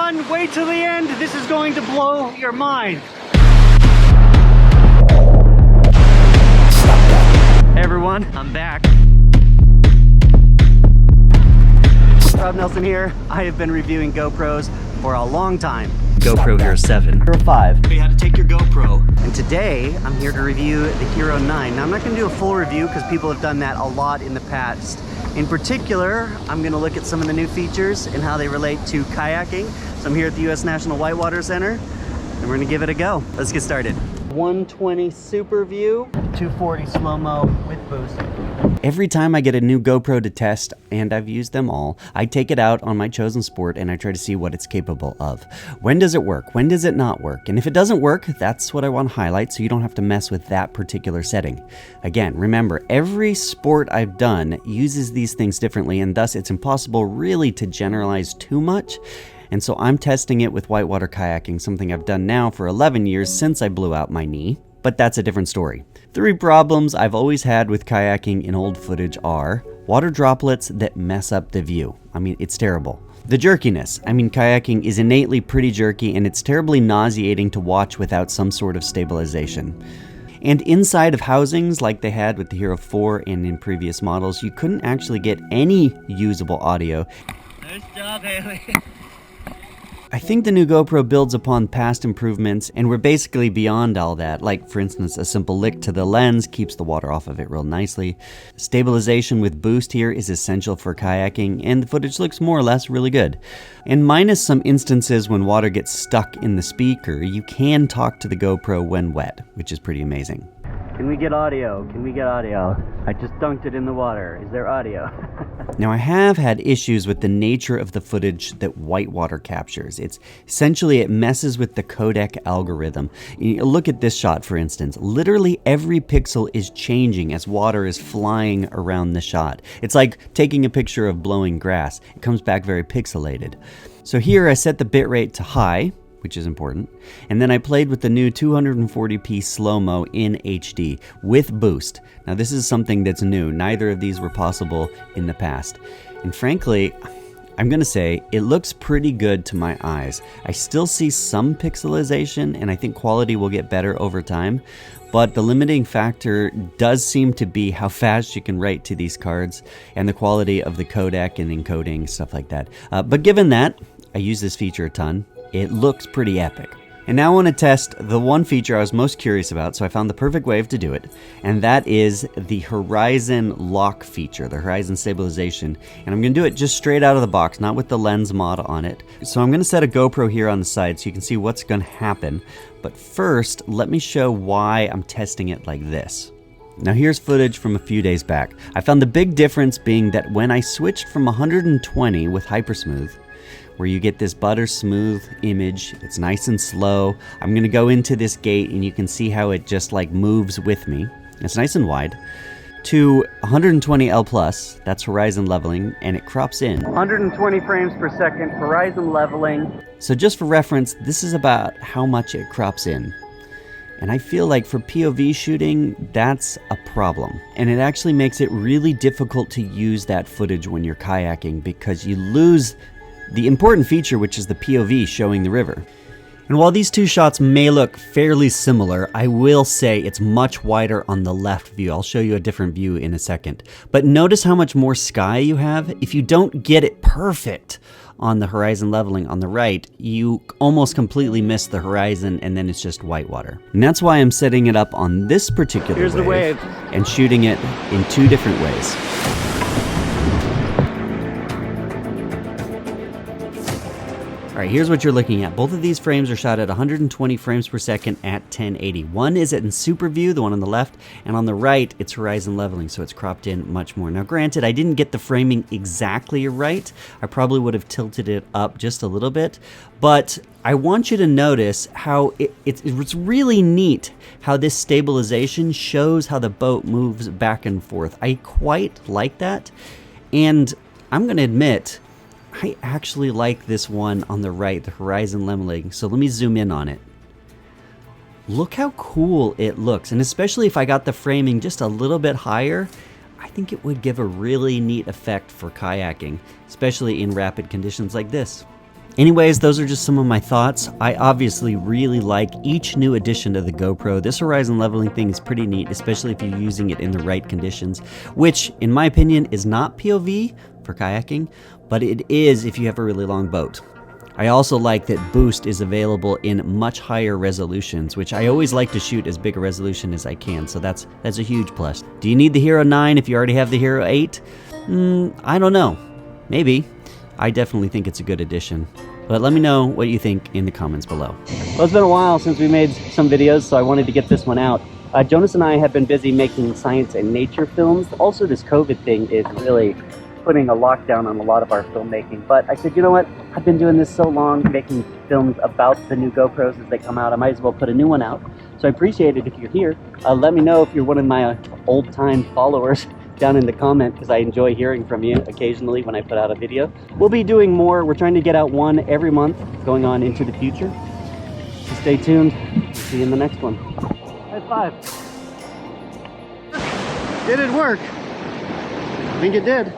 everyone, wait till the end. This is going to blow your mind. Hey everyone, I'm back. Rob Nelson here. I have been reviewing GoPros for a long time. GoPro Hero 7, Hero 5. You had to take your GoPro. And today, I'm here to review the Hero 9. Now, I'm not going to do a full review because people have done that a lot in the past. In particular, I'm going to look at some of the new features and how they relate to kayaking. So I'm here at the US National Whitewater Center, and we're going to give it a go. Let's get started. 120 super view, 240 slow-mo with boost. Every time I get a new GoPro to test, and I've used them all, I take it out on my chosen sport and I try to see what it's capable of. When does it work? When does it not work? And if it doesn't work, that's what I want to highlight so you don't have to mess with that particular setting. Again, remember, every sport I've done uses these things differently, and thus it's impossible really to generalize too much. And so I'm testing it with whitewater kayaking, something I've done now for 11 years since I blew out my knee. But that's a different story. 3 problems I've always had with kayaking in old footage are water droplets that mess up the view. I mean, it's terrible. The jerkiness. I mean, kayaking is innately pretty jerky, and it's terribly nauseating to watch without some sort of stabilization. And inside of housings like they had with the Hero 4 and in previous models, you couldn't actually get any usable audio. Nice job, Haley. I think the new GoPro builds upon past improvements, and we're basically beyond all that. Like, for instance, a simple lick to the lens keeps the water off of it real nicely. Stabilization with boost here is essential for kayaking, and the footage looks more or less really good. And minus some instances when water gets stuck in the speaker, you can talk to the GoPro when wet, which is pretty amazing. Can we get audio? Can we get audio? I just dunked it in the water. Is there audio? Now, I have had issues with the nature of the footage that whitewater captures. Essentially, it messes with the codec algorithm. Look at this shot, for instance. Literally every pixel is changing as water is flying around the shot. It's like taking a picture of blowing grass. It comes back very pixelated. So here I set the bitrate to high, which is important, and then I played with the new 240p slow-mo in HD with boost. Now, this is something that's new. Neither of these were possible in the past. And frankly, I'm gonna say it looks pretty good to my eyes. I still see some pixelization, and I think quality will get better over time, but the limiting factor does seem to be how fast you can write to these cards and the quality of the codec and encoding, stuff like that. But given that, I use this feature a ton. It looks pretty epic. And now I want to test the one feature I was most curious about, so I found the perfect way to do it, and that is the horizon lock feature, the horizon stabilization. And I'm going to do it just straight out of the box, not with the lens mod on it. So I'm going to set a GoPro here on the side so you can see what's going to happen. But first, let me show why I'm testing it like this. Now here's footage from a few days back. I found the big difference being that when I switched from 120 with Hypersmooth, where you get this butter smooth image, it's nice and slow. I'm gonna go into this gate and you can see how it just like moves with me. It's nice and wide. To 120L+, that's horizon leveling, and it crops in. 120 frames per second, horizon leveling. So just for reference, this is about how much it crops in. And I feel like for POV shooting, that's a problem. And it actually makes it really difficult to use that footage when you're kayaking because you lose the important feature, which is the POV showing the river. And while these two shots may look fairly similar, I will say it's much wider on the left view. I'll show you a different view in a second. But notice how much more sky you have. If you don't get it perfect on the horizon leveling on the right, you almost completely miss the horizon, and then it's just whitewater. And that's why I'm setting it up on this particular wave and shooting it in 2 different ways. All right, here's what you're looking at. Both of these frames are shot at 120 frames per second at 1080. One is in super view, the one on the left, and on the right, it's horizon leveling, so it's cropped in much more. Now, granted, I didn't get the framing exactly right. I probably would have tilted it up just a little bit, but I want you to notice how it's really neat how this stabilization shows how the boat moves back and forth. I quite like that, and I'm gonna admit, I actually like this one on the right, the horizon leveling. So let me zoom in on it. Look how cool it looks. And especially if I got the framing just a little bit higher, I think it would give a really neat effect for kayaking, especially in rapid conditions like this. Anyways, those are just some of my thoughts. I obviously really like each new addition to the GoPro. This horizon leveling thing is pretty neat, especially if you're using it in the right conditions, which in my opinion is not POV for kayaking, but it is if you have a really long boat. I also like that boost is available in much higher resolutions, which I always like to shoot as big a resolution as I can, so that's a huge plus. Do you need the Hero 9 if you already have the Hero 8? I don't know. Maybe. I definitely think it's a good addition. But let me know what you think in the comments below. Well, it's been a while since we made some videos, so I wanted to get this one out. Jonas and I have been busy making science and nature films. Also, this COVID thing is really putting a lockdown on a lot of our filmmaking. But I said, you know what? I've been doing this so long, making films about the new GoPros as they come out. I might as well put a new one out. So I appreciate it if you're here. Let me know if you're one of my old-time followers down in the comment, because I enjoy hearing from you occasionally when I put out a video. We'll be doing more. We're trying to get out one every month going on into the future. So stay tuned. See you in the next one. High five. Did it work? I think it did.